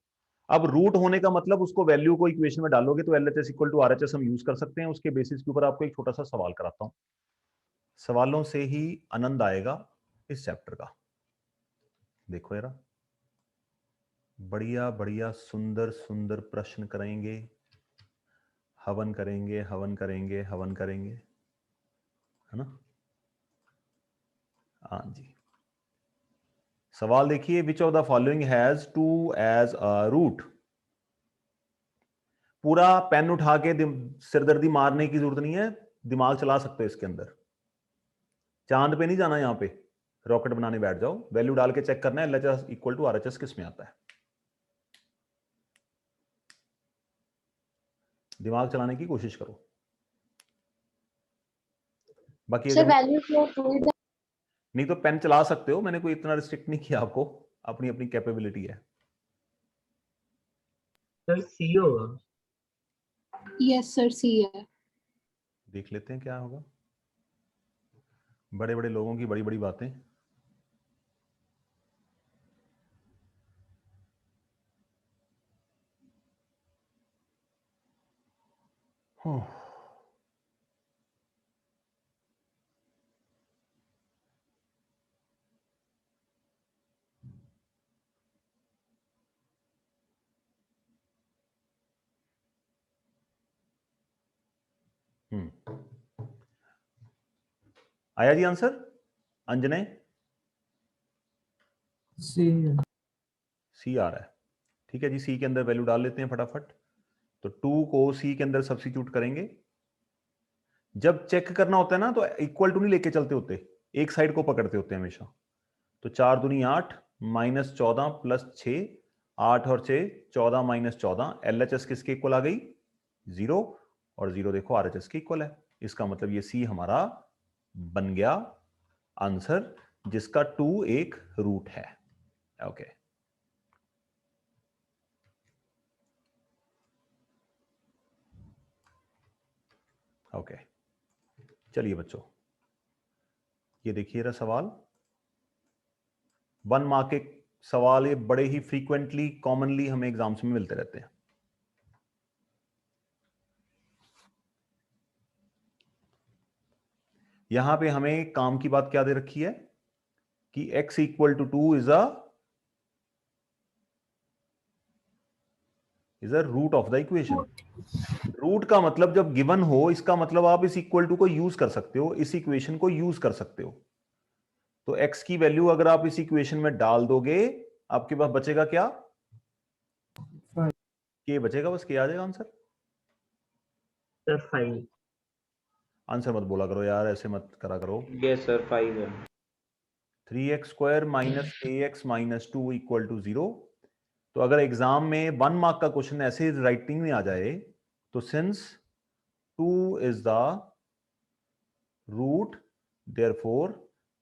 अब रूट होने का मतलब उसको वैल्यू को इक्वेशन में डालोगे तो LHS इक्वल टू RHS हम यूज कर सकते हैं। उसके बेसिस के ऊपर आपको एक छोटा सा सवाल कराता हूं, सवालों से ही आनंद आएगा इस चैप्टर का। देखो यार, बढ़िया बढ़िया सुंदर सुंदर प्रश्न करेंगे, हवन करेंगे, हवन करेंगे, हवन करेंगे, है ना? हाँ जी। सवाल देखिए, which of the following has 2 as a root. पूरा पेन उठा के सिरदर्दी मारने की जरूरत नहीं है, दिमाग चला सकते हो इसके अंदर। चांद पे नहीं जाना, यहां पे रॉकेट बनाने बैठ जाओ, वैल्यू डाल के चेक करना है LHS इक्वल टू RHS किस में आता है। दिमाग चलाने की कोशिश करो। बाकी सर अगर वैल्यू को नहीं तो पेन चला सकते हो, मैंने कोई इतना रिस्ट्रिक्ट नहीं किया आपको, अपनी अपनी कैपेबिलिटी है। सर सी होगा। यस सर सी है। देख लेते हैं क्या होगा। बड़े बड़े लोगों की बड़ी बड़ी बातें। आया जी आंसर अंजने? सी सी आ रहा है, ठीक है जी। सी के अंदर वैल्यू डाल लेते हैं फटाफट। तो 2 को सी के अंदर सब्स्टिट्यूट करेंगे। जब चेक करना होता है ना तो इक्वल टू नहीं लेके चलते होते, एक साइड को पकड़ते होते हैं हमेशा। तो 4 दूनी 8 माइनस 14 प्लस 6, 8 और 6 14 माइनस 14, LHS किसके इक्वल आ गई? 0, और 0 देखो RHS के इक्वल है। इसका मतलब ये सी हमारा बन गया आंसर, जिसका 2 एक रूट है। ओके ओके, चलिए बच्चों, ये देखिए रहा सवाल। 1 मार्क के सवाल ये बड़े ही फ्रीक्वेंटली कॉमनली हमें एग्जाम्स में मिलते रहते हैं। यहां पे हमें काम की बात क्या दे रखी है कि x equal to 2 is a root of the equation. Root का मतलब जब गिवन हो, इसका मतलब आप इस इक्वल टू को यूज कर सकते हो, इस इक्वेशन को यूज कर सकते हो। तो x की वैल्यू अगर आप इस इक्वेशन में डाल दोगे, आपके पास बचेगा क्या? के बचेगा, बस के आ जाएगा आंसर। सर 5। आंसर मत बोला करो यार, ऐसे मत करा करो। यस सर 5 है। 3x square minus ax minus 2 equal to 0। तो अगर एग्जाम में 1 मार्क का क्वेश्चन ऐसे राइटिंग में आ जाए, तो since 2 is the root, therefore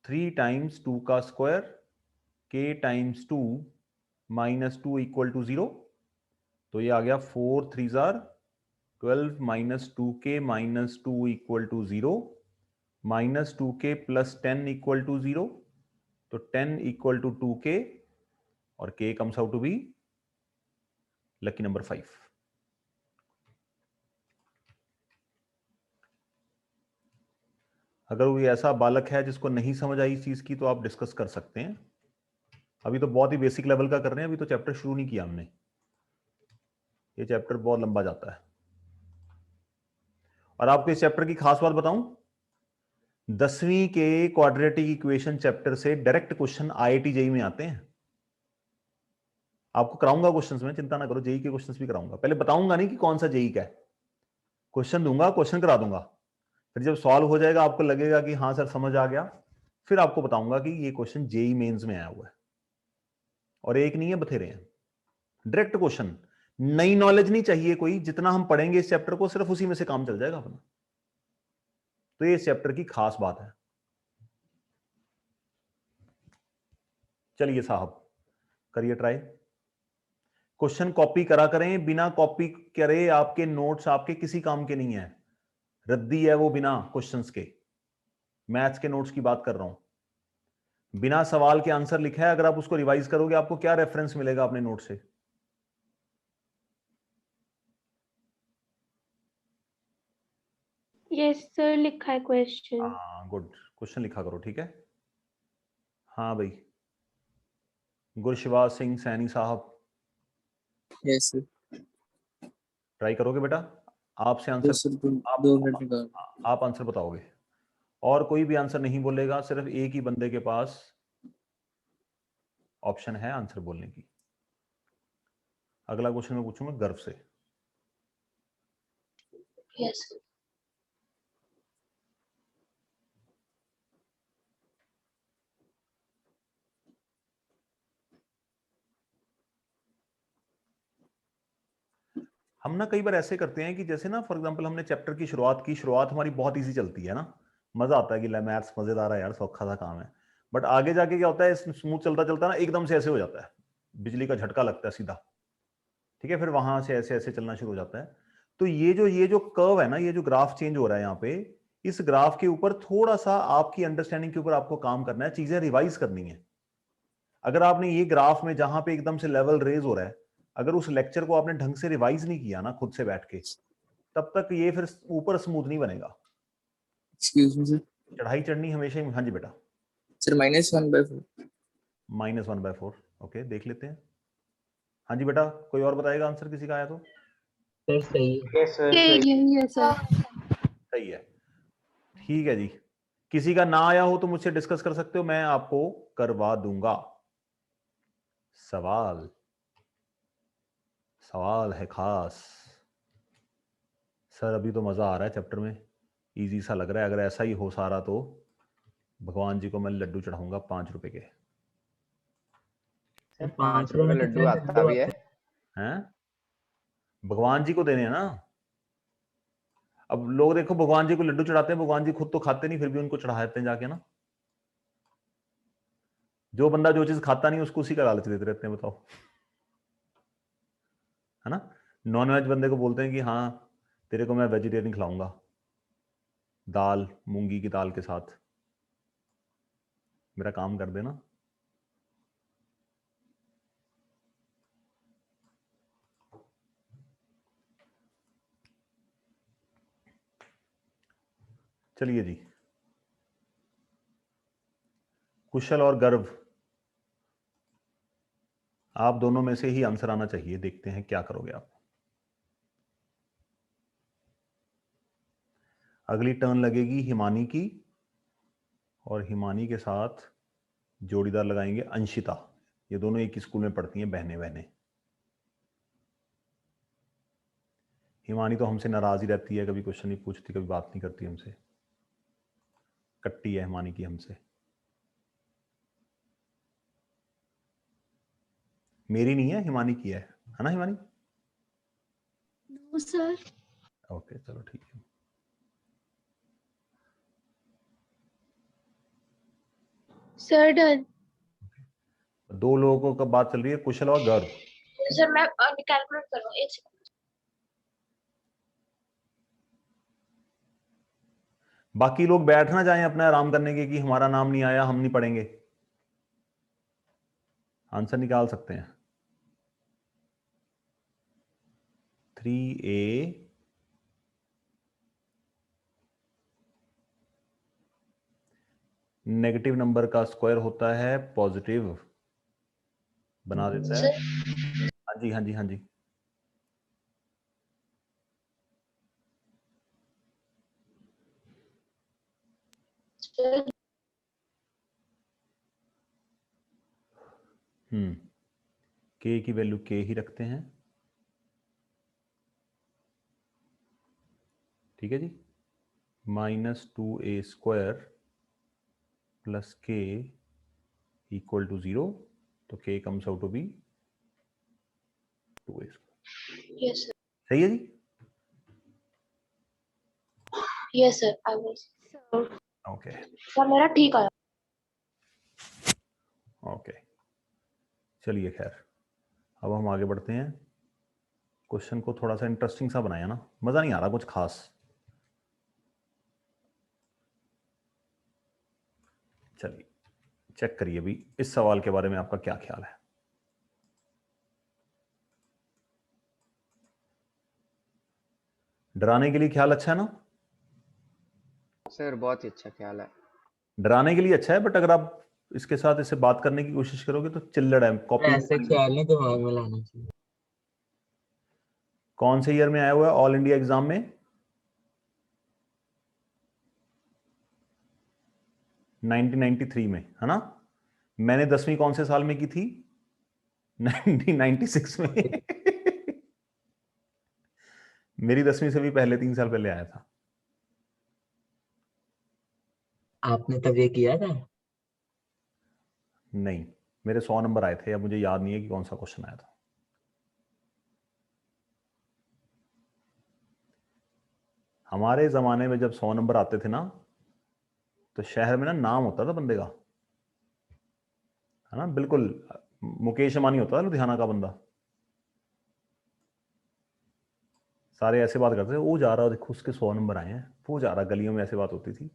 3 times 2 का square k times 2 minus 2 equal to 0। तो ये आ गया 4 3 12 minus 2k minus 2 equal to 0, minus 2k plus 10 equal to 0। तो 10 इक्वल टू 2k और k comes out to be lucky number 5। अगर कोई ऐसा बालक है जिसको नहीं समझ आई इस चीज की, तो आप डिस्कस कर सकते हैं। अभी तो बहुत ही बेसिक लेवल का कर रहे हैं, अभी तो चैप्टर शुरू नहीं किया हमने। ये चैप्टर बहुत लंबा जाता है। और आपको इस चैप्टर की खास बात बताऊं, 10वीं के क्वाड्रेटिक इक्वेशन चैप्टर से डायरेक्ट क्वेश्चन IIT जेई में आते हैं। आपको कराऊंगा क्वेश्चंस में, चिंता ना करो, जेई के क्वेश्चंस भी कराऊंगा। पहले बताऊंगा नहीं कि कौन सा जेई का है, क्वेश्चन दूंगा, क्वेश्चन करा दूंगा। फिर जब सॉल्व हो जाएगा, आपको लगेगा कि हाँ सर समझ आ गया, फिर आपको बताऊंगा कि ये क्वेश्चन जेई मेंस में आया हुआ है। और एक नहीं है, बथेरे हैं डायरेक्ट क्वेश्चन। नई नॉलेज नहीं चाहिए कोई, जितना हम पढ़ेंगे इस चैप्टर को सिर्फ उसी में से काम चल जाएगा अपना। तो ये इस चैप्टर की खास बात है। चलिए साहब, करिए ट्राई। क्वेश्चन कॉपी करा करें, बिना कॉपी करे आपके नोट्स आपके किसी काम के नहीं है। रद्दी है वो बिना क्वेश्चंस के। मैथ्स के नोट्स की बात कर रहा हूं। बिना सवाल के आंसर लिखा है, अगर आप उसको रिवाइज करोगे, आपको क्या रेफरेंस मिलेगा अपने नोट से? यस सर, लिखा है क्वेश्चन। हाँ गुड, क्वेश्चन लिखा करो, ठीक है। हाँ भाई, गुरशिवास सिंह सैनी साहब, यस सर। ट्राई करोगे बेटा? आपसे आंसर, यस सर, 2 मिनट निकाल। आप आंसर बताओगे और कोई भी आंसर नहीं बोलेगा। सिर्फ एक ही बंदे के पास ऑप्शन है आंसर बोलने की। अगला क्वेश्चन मैं पूछूंगा गर्व से। Yes sir. हम ना कई बार ऐसे करते हैं कि जैसे ना फॉर एग्जांपल हमने चैप्टर की शुरुआत की, शुरुआत हमारी बहुत इजी चलती है ना, मजा आता है कि मैथ्स मजेदार है यार, सौखा सा काम है। बट आगे जाके क्या होता है, स्मूथ चलता चलता ना एकदम से ऐसे हो जाता है, बिजली का झटका लगता है सीधा, ठीक है। फिर वहां से ऐसे ऐसे चलना शुरू हो जाता है। तो ये जो कर्व है ना, ये जो ग्राफ चेंज हो रहा है यहाँ पे, इस ग्राफ के ऊपर थोड़ा सा आपकी अंडरस्टैंडिंग के ऊपर आपको काम करना है, चीजें रिवाइज करनी है। अगर आपने ये ग्राफ में जहां पे एकदम से लेवल रेज हो रहा है, अगर उस लेक्चर को आपने ढंग से रिवाइज नहीं किया ना खुद से बैठ के, तब तक ये फिर ऊपर स्मूथ नहीं बनेगा। एक्सक्यूज मी सर, चढ़ाई चढ़नी हमेशा ही। हाँ जी बेटा। सर -1/4। -1/4, ओके देख लेते हैं। हाँ जी बेटा, कोई और बताएगा आंसर किसी का आया तो? सर सही। यस सर यही है सर। सही है, ठीक है जी। किसी का ना आया हो तो मुझसे डिस्कस कर सकते हो, मैं आपको करवा दूंगा। सवाल है खास। सर अभी तो मजा आ रहा है चैप्टर में, इजी सा लग रहा है। अगर ऐसा ही हो सारा तो भगवान जी को मैं लड्डू चढ़ाऊंगा 5 रुपए के। सर 5 5 रुपए रुपए में लड्डू कितने आता भी है? हैं? भगवान जी को देने हैं ना। अब लोग देखो भगवान जी को लड्डू चढ़ाते हैं, भगवान जी खुद तो खाते नहीं, फिर भी उनको चढ़ाते हैं जाके ना। जो बंदा जो चीज खाता नहीं उसको उसी का लालच देते रहते हैं, बताओ, है ना। नॉन वेज बंदे को बोलते हैं कि हाँ तेरे को मैं वेजिटेरियन खिलाऊंगा, दाल, मूंगी की दाल के साथ, मेरा काम कर देना। चलिए जी, कुशल और गर्व, आप दोनों में से ही आंसर आना चाहिए। देखते हैं क्या करोगे आप। अगली टर्न लगेगी हिमानी की, और हिमानी के साथ जोड़ीदार लगाएंगे अंशिता। ये दोनों एक ही स्कूल में पढ़ती हैं, बहनें बहनें। हिमानी तो हमसे नाराज ही रहती है, कभी क्वेश्चन नहीं पूछती, कभी बात नहीं करती हमसे, कट्टी है हिमानी की हमसे। मेरी नहीं है, हिमानी की है ना हिमानी? No sir. ओके चलो ठीक है। Sir done. दो लोगों का बात चल रही है, कुशल और गर्व। सर मैं कैलकुलेट कर रहा हूँ, एक सेकंड। बाकी लोग बैठ ना जाएं अपना आराम करने के कि हमारा नाम नहीं आया, हम नहीं पढ़ेंगे। आंसर निकाल सकते हैं। 3a नेगेटिव नंबर का स्क्वायर होता है पॉजिटिव, बना देता है। हाँ जी हाँ जी हाँ जी। के की वैल्यू के ही रखते हैं, ठीक है जी। -2a² plus k equal to 0, तो k comes out to be 2a²। Yes sir. सही है जी। Yes sir, I was. Okay sir मेरा ठीक आया। ओके चलिए खैर, अब हम आगे बढ़ते हैं। क्वेश्चन को थोड़ा सा इंटरेस्टिंग सा बनाया ना, मजा नहीं आ रहा कुछ खास। चलिए चेक करिए अभी इस सवाल के बारे में आपका क्या ख्याल है। डराने के लिए ख्याल अच्छा है ना? सर बहुत ही अच्छा ख्याल है। डराने के लिए अच्छा है, बट अगर आप इसके साथ इसे बात करने की कोशिश करोगे तो चिल्लड़ है, कॉपी। ऐसे ख्याल नहीं दिमाग में लाना चाहिए। कौन से ईयर में आया हुआ है ऑल इंडिया एग्जाम में? 1993 में, है ना। मैंने 10वीं कौन से साल में की थी? 1996 में। मेरी 10वीं से भी पहले 3 साल पहले आया था। आपने तब ये किया था? नहीं, मेरे 100 नंबर आए थे, अब मुझे याद नहीं है कि कौन सा क्वेश्चन आया था। हमारे जमाने में जब 100 नंबर आते थे ना, तो शहर में ना नाम होता था बंदे का, है ना, बिल्कुल मुकेश अंबानी होता था लुधियाना का बंदा। सारे ऐसे बात करते थे, वो जा रहा, देखो उसके 100 नंबर आए हैं, वो जा रहा, गलियों में ऐसे बात होती थी।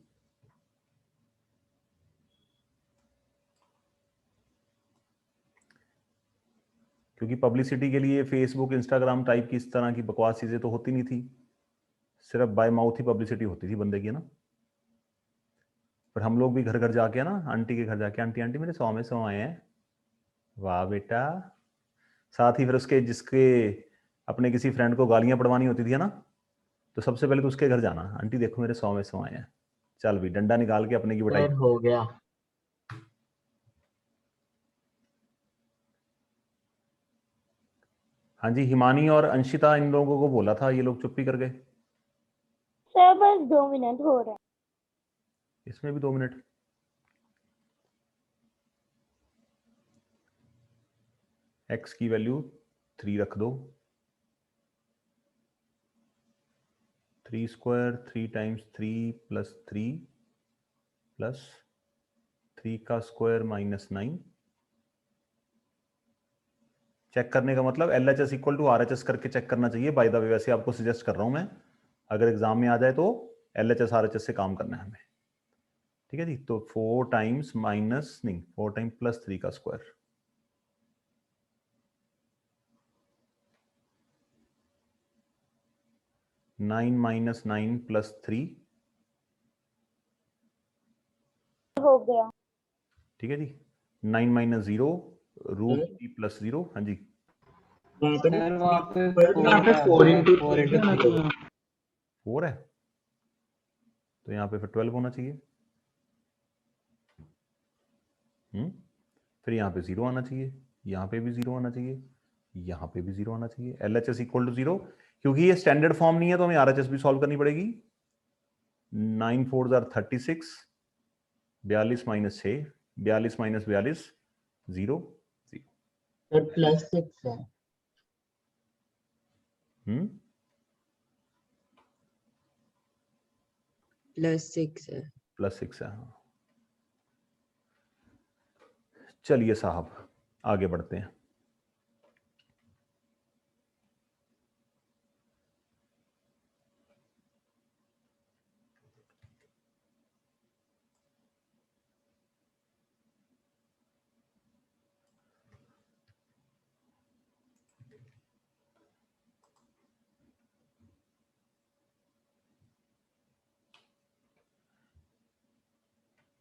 क्योंकि पब्लिसिटी के लिए फेसबुक इंस्टाग्राम टाइप की इस तरह की बकवास चीजें तो होती नहीं थी, सिर्फ बाय माउथ ही पब्लिसिटी होती थी बंदे की ना। पर हम लोग भी घर घर जाके ना, आंटी के घर जाके, आंटी आंटी मेरे 100 में 100 आए हैं, वाह बेटा। साथ ही फिर उसके जिसके अपने किसी फ्रेंड को गालियां पड़वानी होती थी ना, तो सबसे पहले तो उसके घर जाना, आंटी देखो मेरे 100 में 100 आए हैं, चल भी डंडा निकाल के अपने की पिटाई। सर हो गया। हाँ जी, हिमानी और अंशिता, इन लोगों को बोला था, ये लोग चुप्पी कर गए। सर बस 2 मिनट हो रहे हैं। इसमें भी 2 मिनट। x की वैल्यू 3 रख दो, 3 स्क्वायर 3 टाइम्स 3 प्लस 3 प्लस 3 का स्क्वायर माइनस 9। चेक करने का मतलब LHS इक्वल टू RHS करके चेक करना चाहिए। बाय द वे वैसे आपको सजेस्ट कर रहा हूं मैं, अगर एग्जाम में आ जाए तो LHS RHS से काम करना है हमें, ठीक है जी। तो 4 टाइम्स माइनस नहीं 4 टाइम्स प्लस 3 का स्क्वायर, नाइन माइनस 9 प्लस 3, हो गया। ठीक है जी। 9 माइनस 0 रूट 3 प्लस 0। हाँ जी, वहाँ पे सर वहाँ पे यहाँ पे 4 into 3 4 है, तो यहाँ पे फिर 12 होना चाहिए। फिर यहाँ पे 0 आना चाहिए, यहाँ पे भी 0 आना चाहिए, यहाँ पे भी 0 आना चाहिए। LHS इक्वल टू 0, क्योंकि ये स्टैंडर्ड फॉर्म नहीं है तो हमें RHS भी सॉल्व करनी पड़ेगी। 9 4 36, 42 माइनस 6, 42 माइनस 42 0 0। सर +6 है। +6 है। +6 है, हाँ। चलिए साहब आगे बढ़ते हैं।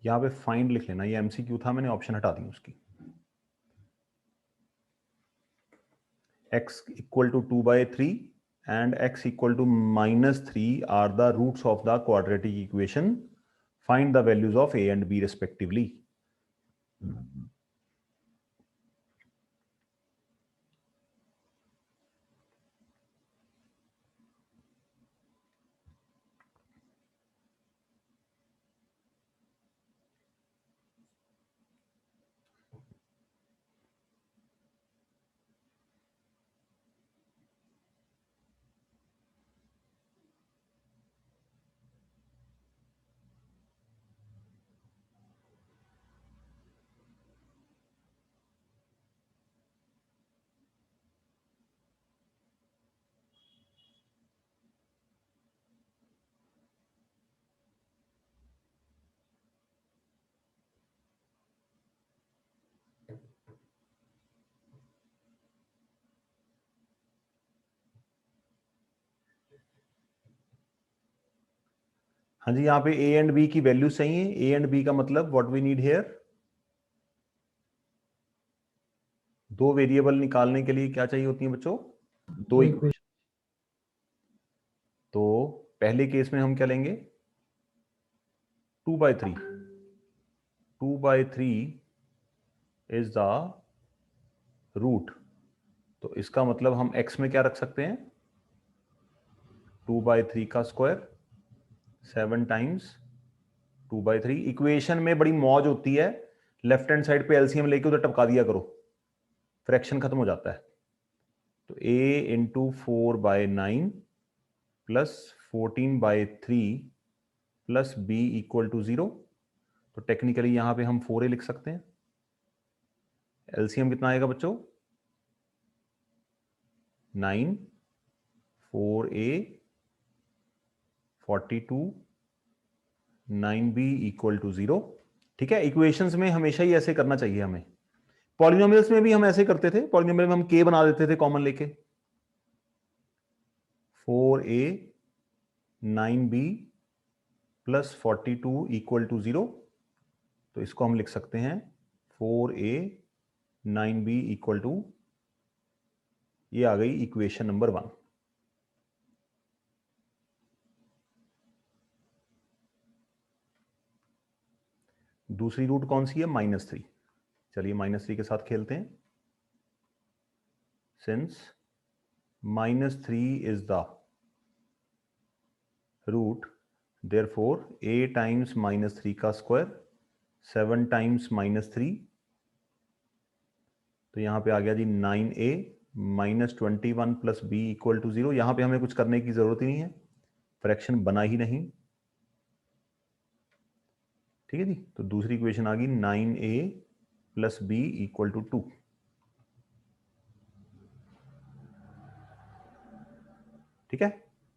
यहाँ पे फाइंड लिख लेना, ये MCQ था, मैंने ऑप्शन हटा दी उसकी। x equal to 2/3 and x equal to -3 are the roots of the quadratic equation. Find the values of a and b respectively. हाँ जी, यहाँ पे a एंड b की वैल्यू चाहिए। a एंड b का मतलब व्हाट वी नीड हियर, दो variable निकालने के लिए क्या चाहिए होती है बच्चों, दो इक्वेशन। तो पहले केस में हम क्या लेंगे, 2/3। 2/3 इज द रूट, तो इसका मतलब हम x में क्या रख सकते हैं, 2/3 का स्क्वायर 7 टाइम्स 2/3। इक्वेशन में बड़ी मौज होती है, लेफ्ट हैंड साइड पे एलसीएम लेके उधर टपका दिया करो, फ्रैक्शन खत्म हो जाता है। तो a into 4/9 plus 14/3 plus b equal to 0। तो टेक्निकली यहां पे हम 4a लिख सकते हैं। एलसीएम कितना आएगा बच्चों, 9, 4a 42, 9b इक्वल टू 0। ठीक है, इक्वेशंस में हमेशा ही ऐसे करना चाहिए हमें। पॉलिनोमियल्स में भी हम ऐसे करते थे, पॉलिनोमियल में हम k बना देते थे कॉमन लेके, 4a 9b plus 42 equal to 0। तो इसको हम लिख सकते हैं 4a 9b इक्वल टू, ये आ गई इक्वेशन नंबर 1। दूसरी रूट कौन सी है? -3। चलिए -3 के साथ खेलते हैं। Since -3 is the root, therefore a times -3 का स्क्वायर 7 टाइम्स -3, तो यहां पे आ गया जी 9a -21 plus b equal to 0। यहां पे हमें कुछ करने की जरूरत ही नहीं है, फ्रैक्शन बना ही नहीं। ठीक है जी, तो दूसरी इक्वेशन आ गई 9a plus b equal to 2। ठीक है,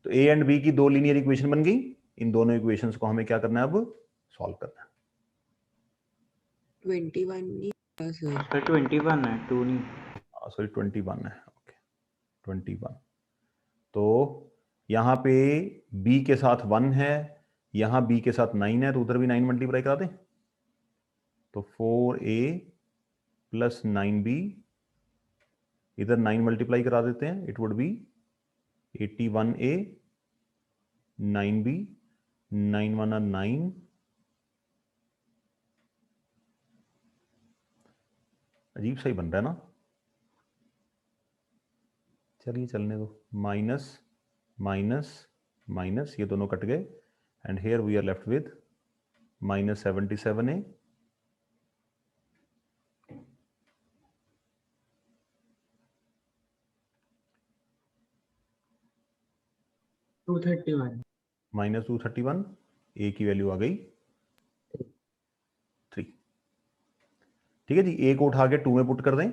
तो a एंड b की दो लीनियर इक्वेशन बन गई। इन दोनों इक्वेशंस को हमें क्या करना है? अब सॉल्व करना है। 21 नहीं था सर। सर 21 है, 2 नहीं। सॉरी 21 है, ओके 21। तो यहाँ पे b के साथ 1 है, यहाँ b के साथ 9 है, तो उधर भी 9 मल्टीप्लाई करा दें। तो 4a प्लस 9b, इधर 9 मल्टीप्लाई करा देते हैं, it would be 81a 9b, 9 1 9। अजीब सा ही बन रहा है ना, चलिए चलने दो। माइनस माइनस माइनस, ये दोनों कट गए, and here we are left with -77a -231, a की वैल्यू आ गई 3। ठीक है जी, a को उठा के 2 में पुट कर दें।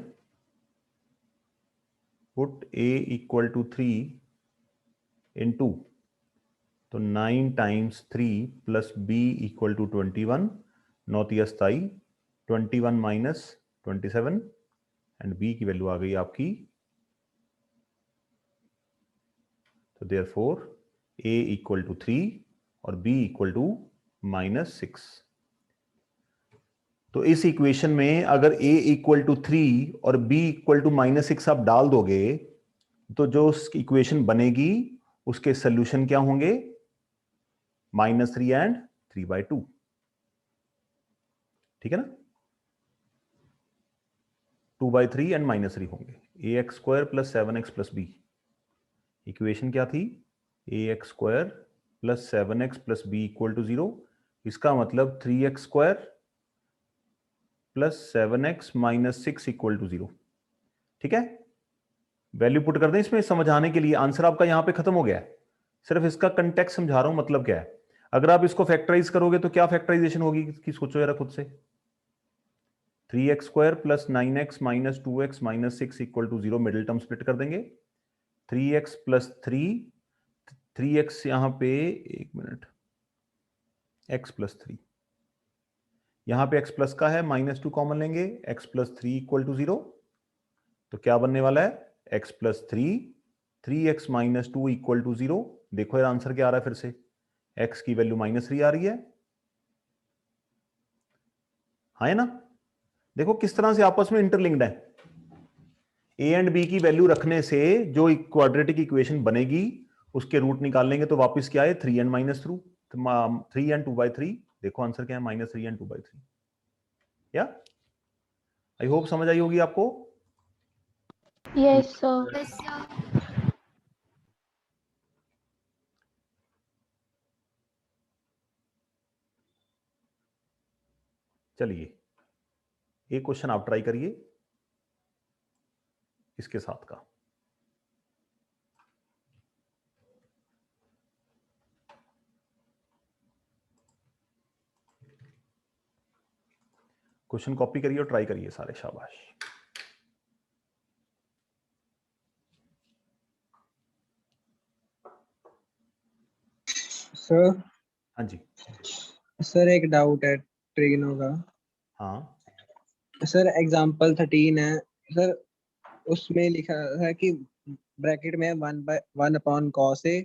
Put a equal to 3 in 2, तो 9 times 3 plus b equal to 21, 9 27, 21 minus 27, and b की वैल्यू आ गई आपकी, तो देयरफॉर a इक्वल टू 3 और b इक्वल टू -6। तो इस इक्वेशन में अगर a इक्वल टू 3 और b इक्वल टू -6 आप डाल दोगे, तो जो इक्वेशन बनेगी उसके सोल्यूशन क्या होंगे? -3 एंड 3/2। ठीक है ना, 2/3 एंड -3 होंगे। ax² plus 7x plus b, equation क्या थी? ax² plus 7x plus b equal to 0। इसका मतलब 3x² plus 7x minus 6 equal to 0। ठीक है, वैल्यू पुट कर दें इसमें समझाने के लिए। आंसर आपका यहां पे खत्म हो गया है, सिर्फ इसका कंटेक्स्ट समझा रहा हूं, मतलब क्या है। अगर आप इसको फैक्टराइज करोगे तो क्या फैक्टराइजेशन होगी कि सोचो जरा खुद से। 3x² plus 9x minus 2x minus 6 equal to 0, middle term split कर देंगे। 3x प्लस 3x यहां पे, एक मिनट, x प्लस 3, यहां पे x प्लस का है, -2 कॉमन लेंगे, x प्लस 3 इक्वल टू 0। तो क्या बनने वाला है? x plus 3x minus 2 equal to 0। देखो यार आंसर क्या आ रहा है फिर से, x की वैल्यू -3 आ रही है। हाँ है ना, देखो किस तरह से आपस में इंटरलिंक्ड है। a एंड b की वैल्यू रखने से जो क्वाड्रेटिक इक्वेशन बनेगी उसके रूट निकाल लेंगे, तो वापस क्या है? 3 एंड -3 एंड 2/3। देखो आंसर क्या है? -3 एंड 2/3। या आई होप समझ आई होगी आपको। Yes sir. चलिए एक क्वेश्चन आप ट्राई करिए इसके साथ का। क्वेश्चन कॉपी करिए और ट्राई करिए सारे, शाबाश। सर हाँ जी। सर एक डाउट है ट्रिग्नो का। हाँ सर एग्जांपल 13 है सर, उसमें लिखा है कि ब्रैकेट में 1/1 अपॉन cos A